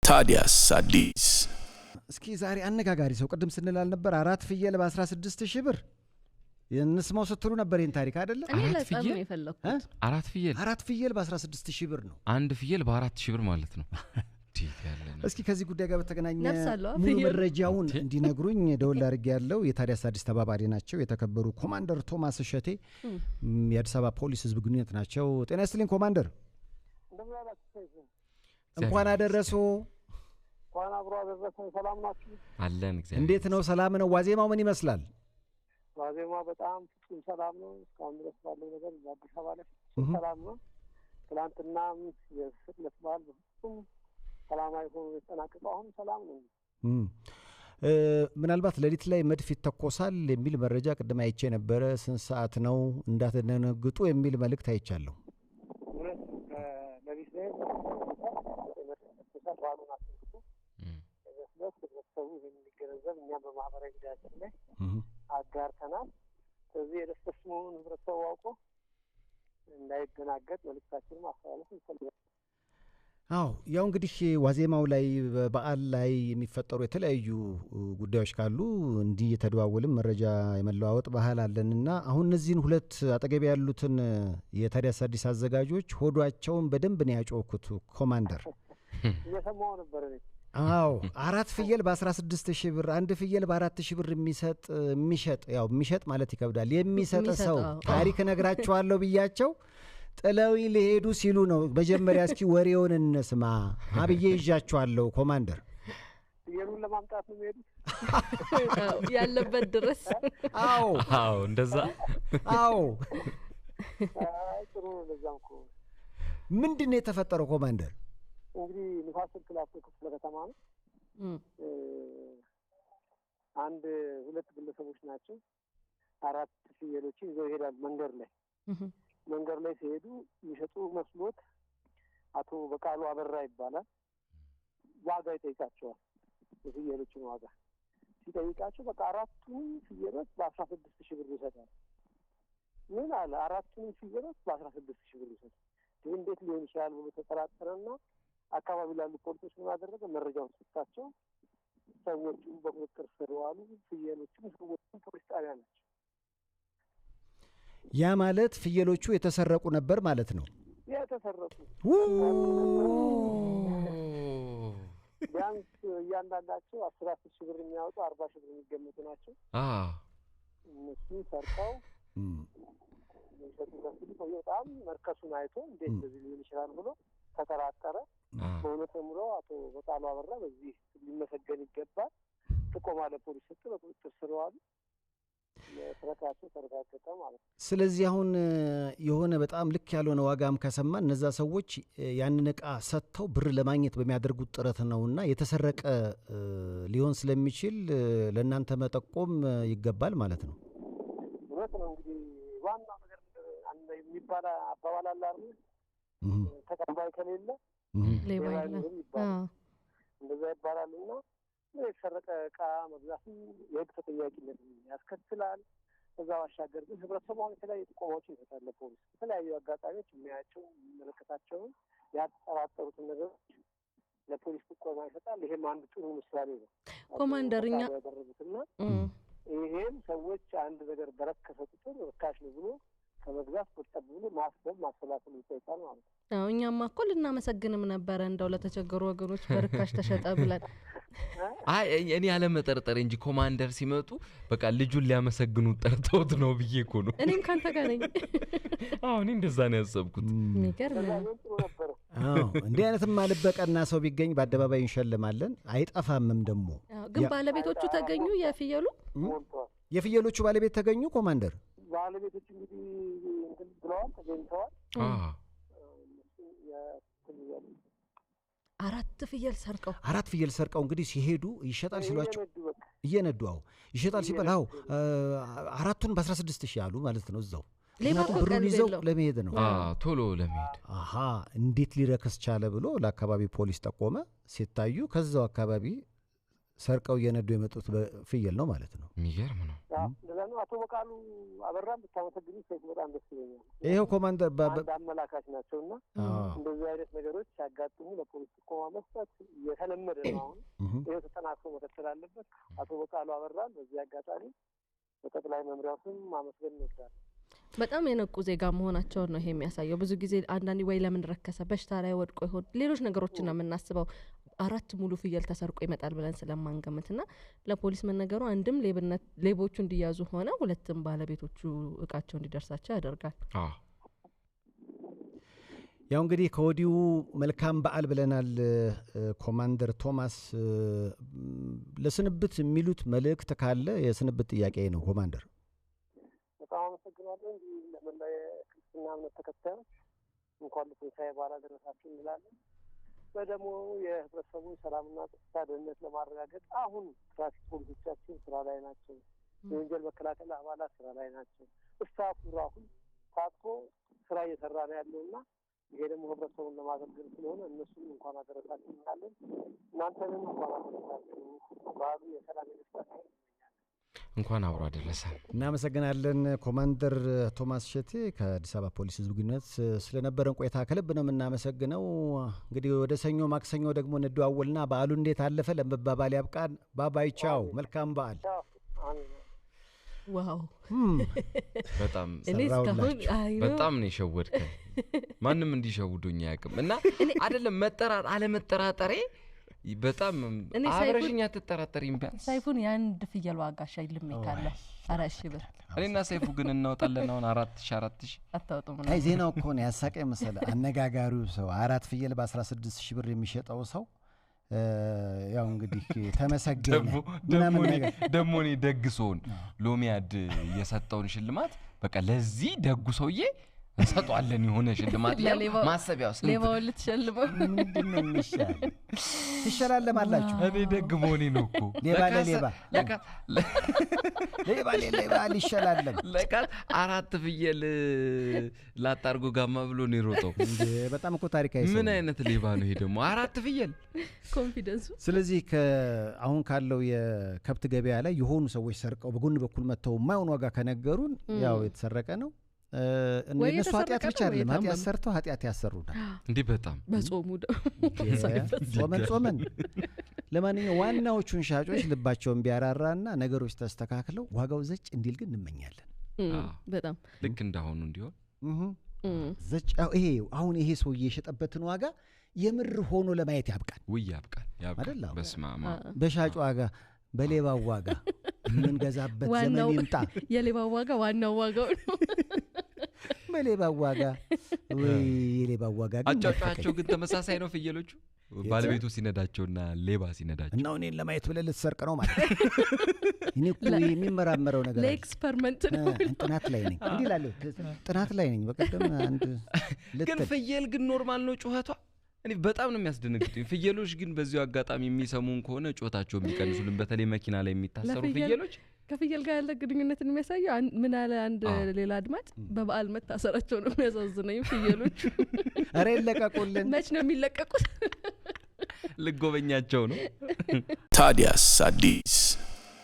ታዲያስ አዲስ እስኪ ዛሬ አነጋጋሪ ሰው ቅድም ስንላል ነበር 4 ፍየል በ16000 ብር የንስማው ስትሉ ነበር ይሄን ታሪክ አይደለ? እኔ ለጻም ነው የፈለኩት 4 ፍየል በ16000 ብር ነው። አንድ ፍየል በ4000 ብር ማለት ነው። እስኪ ከዚህ ጉዳይ ጋር በተገናኘ ሙሉ መረጃውን እንዲነግሩኝ ደውል አድርጌ ያለው የታዲያስ አዲስ ተባባሪ ናቸው የተከበሩ ኮማንደር ቶማስ እሸቴ የአዲስ አበባ ፖሊስ ህዝብ ግንኙነት ናቸው። ጤና ይስጥልኝ ኮማንደር። እንኳን አደረሶ። እንኳን አብሮ አደረሰን። ሰላም ናችሁ? አለን እግዚአብሔር። እንዴት ነው? ሰላም ነው? ዋዜማው ምን ይመስላል? ዋዜማው በጣም ፍጹም ሰላም ነው። እስካሁን ድረስ ባለው ነገር በአዲስ አበባ ላይ ሰላም ነው። ትናንትናም የስቅለት በዓል በፍጹም ሰላማዊ ሆኖ የተጠናቀቀው አሁን ሰላም ነው። ምናልባት ሌሊት ላይ መድፍ ይተኮሳል የሚል መረጃ ቅድም አይቼ ነበረ። ስንት ሰዓት ነው? እንዳትደነግጡ የሚል መልእክት አይቻለሁ። ሌሊት ላይ ባሉን አስመልክቶ ህብረተሰቡ ይህን እንዲገነዘብ እኛም በማህበራዊ ሚዲያችን ላይ አጋርተናል። ስለዚህ የደስተስ መሆኑን ህብረተሰቡ አውቆ እንዳይደናገጥ መልእክታችንን ማስተላለፍ እንፈልጋለን። አዎ ያው እንግዲህ ዋዜማው ላይ በበዓል ላይ የሚፈጠሩ የተለያዩ ጉዳዮች ካሉ እንዲህ የተደዋወልን መረጃ የመለዋወጥ ባህል አለንና አሁን እነዚህን ሁለት አጠገብ ያሉትን የታዲያስ አዲስ አዘጋጆች ሆዷቸውን በደንብ ነው ያጮኩት ኮማንደር። እየሰማሁ ነበር እኔ። አዎ 4 ፍየል በ16000 ብር አንድ ፍየል በ4000 ብር የሚሸጥ ማለት ይከብዳል የሚሰጥ ሰው ታሪክ ነግራቸዋለሁ ብያቸው ጥለውኝ ሊሄዱ ሲሉ ነው። መጀመሪያ እስኪ ወሬውን እንስማ አብዬ ይዣቸዋለሁ ኮማንደር። ፍየሉን ለማምጣት ነው የሚሄዱት ያለበት ድረስ። አዎ እንደዛ። አዎ ጥሩ ነው። ለዛም እኮ ምንድን ነው የተፈጠረው ኮማንደር? እንግዲህ ንፋስ ስልክ ላፍቶ ክፍለ ከተማ ነው። አንድ ሁለት ግለሰቦች ናቸው 4 ፍየሎችን ይዘው ይሄዳሉ። መንገድ ላይ ሲሄዱ የሚሸጡ መስሎት አቶ በቃሉ አበራ ይባላል ዋጋ ይጠይቃቸዋል። የፍየሎችን ዋጋ ሲጠይቃቸው በቃ 4ቱን ፍየሎች በ16000 ብር ይሰጣል። ምን አለ 4ቱን ፍየሎች በ16000 ብር ይሰጣል። ይህ እንዴት ሊሆን ይችላል ብሎ ተጠራጠረና አካባቢ ላሉ ፖሊሶች ምን አደረገ? መረጃውን ሰጣቸው። ሰዎቹ በቁጥጥር ስር ዋሉ። ፍየሎቹም ሰዎቹም ፖሊስ ጣቢያ ናቸው። ያ ማለት ፍየሎቹ የተሰረቁ ነበር ማለት ነው። የተሰረቁ ቢያንስ እያንዳንዳቸው 10,000 ብር የሚያወጡ 40,000 ብር የሚገመቱ ናቸው። እነሱ ሰርቀው በጣም መርከሱን አይቶ እንዴት እንደዚህ ሊሆን ይችላል ብሎ ተጠራጠረ። በእውነት ምሮ አቶ በቃሉ አበራ በዚህ ሊመሰገን ይገባል። ጥቆማ ለፖሊስ ሰጠ። በቁጥጥር ስር ዋሉ። ለስራቸው ተረጋገጠ ማለት ነው። ስለዚህ አሁን የሆነ በጣም ልክ ያልሆነ ዋጋም ከሰማን እነዛ ሰዎች ያንን ዕቃ ሰጥተው ብር ለማግኘት በሚያደርጉት ጥረት ነውና የተሰረቀ ሊሆን ስለሚችል ለእናንተ መጠቆም ይገባል ማለት ነው። እውነት ነው። እንግዲህ ዋናው ነገር የሚባል አባባል አለ አይደል? ተቀባይ ከሌለ ሌባ ይላል። እንደዛ ይባላልና የተሰረቀ ዕቃ መግዛትም የህግ ተጠያቂነት ያስከትላል። ከዛ ባሻገር ግን ህብረተሰቡ አሁን የተለያዩ ጥቆማዎችን ይሰጣል ለፖሊስ። የተለያዩ አጋጣሚዎች የሚያያቸው የሚመለከታቸውን ያጠራጠሩትን ነገሮች ለፖሊስ ጥቆማ ይሰጣል። ይሄም አንድ ጥሩ ምሳሌ ነው ኮማንደር። እኛ ያደረጉትና ይሄም ሰዎች አንድ ነገር በረከሰ ቁጥር ርካሽ ነው ብሎ ከመግዛት ቁጠብ ብሎ ማሰብ ማሰላሰል ይጠይቃል ማለት ነው። አዎ እኛማ እኮ ልናመሰግንም ነበረ እንደው ለተቸገሩ ወገኖች በርካሽ ተሸጠ ብለን። አይ እኔ ያለመጠርጠር እንጂ ኮማንደር ሲመጡ በቃ ልጁን ሊያመሰግኑት ጠርተውት ነው ብዬ እኮ ነው። እኔም ካንተ ጋር ነኝ። አዎ እኔ እንደዛ ነው ያሰብኩት። የሚገርም ነው። አዎ እንዲህ አይነትማ ልበቀና ሰው ቢገኝ በአደባባይ እንሸልማለን። አይጠፋምም ደግሞ። ግን ባለቤቶቹ ተገኙ? የፍየሎቹ ባለቤት ተገኙ ኮማንደር? ባለቤቶቹ እንግዲህ እንትን ብለዋል፣ ተገኝተዋል። 4 ፍየል ሰርቀው እንግዲህ ሲሄዱ ይሸጣል ሲሏቸው እየነዱ ይሸጣል ሲባል 4ቱን በ16000 አሉ ማለት ነው። እዛው ብሩን ይዘው ለመሄድ ነው። ቶሎ ለመሄድ እንዴት ሊረከስ ቻለ ብሎ ለአካባቢ ፖሊስ ጠቆመ። ሲታዩ ከዛው አካባቢ ሰርቀው እየነዱ የመጡት ፍየል ነው ማለት ነው። የሚገርም ነው። እንደዛ ነው። አቶ በቃሉ አበራን ብታመሰግኑ ሰይፉ በጣም ደስ ይለኛል። ይሄው ኮማንደር አንድ አመላካች ናቸውና እንደዚህ አይነት ነገሮች ሲያጋጥሙ ለፖሊስ ጥቆማ መስጠት የተለመደ ነው። አሁን ይሄው ተጠናክሮ መቀጠል አለበት። አቶ በቃሉ አበራን በዚህ አጋጣሚ በጠቅላይ መምሪያው ስም ማመስገን እንወዳለን። በጣም የነቁ ዜጋ መሆናቸውን ነው ይሄ የሚያሳየው። ብዙ ጊዜ አንዳንዴ ወይ ለምን ረከሰ፣ በሽታ ላይ ወድቆ ይሆን፣ ሌሎች ነገሮችን ነው የምናስበው 4 ሙሉ ፍየል ተሰርቆ ይመጣል ብለን ስለማንገምትና ለፖሊስ መነገሩ አንድም ሌቦቹ እንዲያዙ ሆነ፣ ሁለትም ባለቤቶቹ እቃቸው እንዲደርሳቸው ያደርጋል። ያው እንግዲህ ከወዲሁ መልካም በዓል ብለናል። ኮማንደር ቶማስ ለስንብት የሚሉት መልእክት ካለ የስንብት ጥያቄ ነው። ኮማንደር በጣም አመሰግናለሁ። ለመላ የክርስትና እምነት ተከታዮች እንኳን ለትንሣኤ በዓል አደረሳችሁ እንላለን። በደግሞ የህብረተሰቡን ሰላምና ጸጥታ ደህንነት ለማረጋገጥ አሁን ትራፊክ ፖሊሶቻችን ስራ ላይ ናቸው። የወንጀል መከላከል አባላት ስራ ላይ ናቸው። ስታፉ አሁን ታጥቆ ስራ እየሰራ ነው ያለውና ይሄ ደግሞ ህብረተሰቡን ለማገልገል ስለሆነ እነሱም እንኳን አደረሳችሁ እንላለን። እናንተንም እንኳን አደረሳችሁ። በዓሉ የሰላም የደስታ እንኳን አብሮ አደረሰ። እናመሰግናለን። ኮማንደር ቶማስ ሸቴ ከአዲስ አበባ ፖሊስ ህዝብ ግንኙነት ስለነበረን ቆይታ ከልብ ነው የምናመሰግነው። እንግዲህ ወደ ሰኞ ማክሰኞ ደግሞ እንደዋወልና በዓሉ እንዴት አለፈ ለመባባል ያብቃን። ባባይ ቻው፣ መልካም በዓል። ዋው በጣም ሰራውላችሁ። በጣም ነው የሸወድከኝ። ማንም እንዲሸውዱኝ አያውቅም። እና አይደለም አለመጠራጠሬ በጣም አብረሽኛ ተጠራጠሪኝ። ቢያንስ ሳይፉን የአንድ ፍየል ዋጋ ሻይልም ይካለ 4000 ብር እኔና ሳይፉ ግን እናወጣለን። አሁን 4000 አታውጡም? አይ ዜናው እኮ ነው ያሳቀኝ መሰለ። አነጋጋሪው ሰው 4 ፍየል በ16000 ብር የሚሸጠው ሰው ያው እንግዲህ ተመሰገነ። ደሞ እኔ ደግሶን ሎሚያድ የሰጠውን ሽልማት በቃ ለዚህ ደጉ ሰውዬ እንሰጣለን የሆነ ሽልማት ማሰቢያው ስንት ሌባውን ልትሸልመው ምንድነው የሚሻል? ትሸላለማላችሁ። እኔ ደግ መሆኔ ነው እኮ ሌባ ሊሸላለም ለካ 4 ፍየል ላጣርጎ ጋማ ብሎ ነው የሮጠው። በጣም እኮ ታሪካዊ ሰው። ምን አይነት ሌባ ነው ይሄ ደግሞ 4 ፍየል ኮንፊደንሱ። ስለዚህ አሁን ካለው የከብት ገበያ ላይ የሆኑ ሰዎች ሰርቀው በጎን በኩል መተው የማይሆን ዋጋ ከነገሩን ያው የተሰረቀ ነው። እነሱ ኃጢአት ብቻ አይደለም ኃጢአት ሰርተው ኃጢአት ያሰሩናል እንዴ በጣም በጾሙ ጾመን ለማንኛውም ዋናዎቹን ሻጮች ልባቸውን ቢያራራና ነገሮች ተስተካክለው ዋጋው ዘጭ እንዲል ግን እንመኛለን። በጣም ልክ እንዳሁኑ እንዲሆን ዘጭ ይሄ አሁን ይሄ ሰው የሸጠበትን ዋጋ የምር ሆኖ ለማየት ያብቃል። ያብቃል በስማማ በሻጭ ዋጋ በሌባው ዋጋ ምን ገዛበት ዘመን ይምጣ። የሌባው ዋጋ ዋናው ዋጋው ነው። በሌባው ዋጋ ወይ የሌባው ዋጋ ግን አጫጫቸው ግን ተመሳሳይ ነው። ፍየሎቹ ባለቤቱ ሲነዳቸውና ሌባ ሲነዳቸው እና እኔን ለማየት ብለህ ልትሰርቅ ነው ማለት እኔ እኮ የሚመራመረው ነገር ለኤክስፐሪመንት ነው። ጥናት ላይ ነኝ እንዴ እላለሁ። ጥናት ላይ ነኝ። በቀደም አንድ ግን ፍየል ግን ኖርማል ነው ጩኸቷ። እኔ በጣም ነው የሚያስደነግጡኝ ፍየሎች። ግን በዚሁ አጋጣሚ የሚሰሙን ከሆነ ጩኸታቸው የሚቀንሱልን በተለይ መኪና ላይ የሚታሰሩ ፍየሎች ከፍየል ጋር ያለ ግንኙነትን የሚያሳየው ምን አለ አንድ ሌላ አድማጭ በበዓል መታሰራቸው ነው የሚያሳዝነኝ። ፍየሎቹ አረ ይለቀቁልን። መች ነው የሚለቀቁት? ልጎበኛቸው ነው። ታዲያስ አዲስ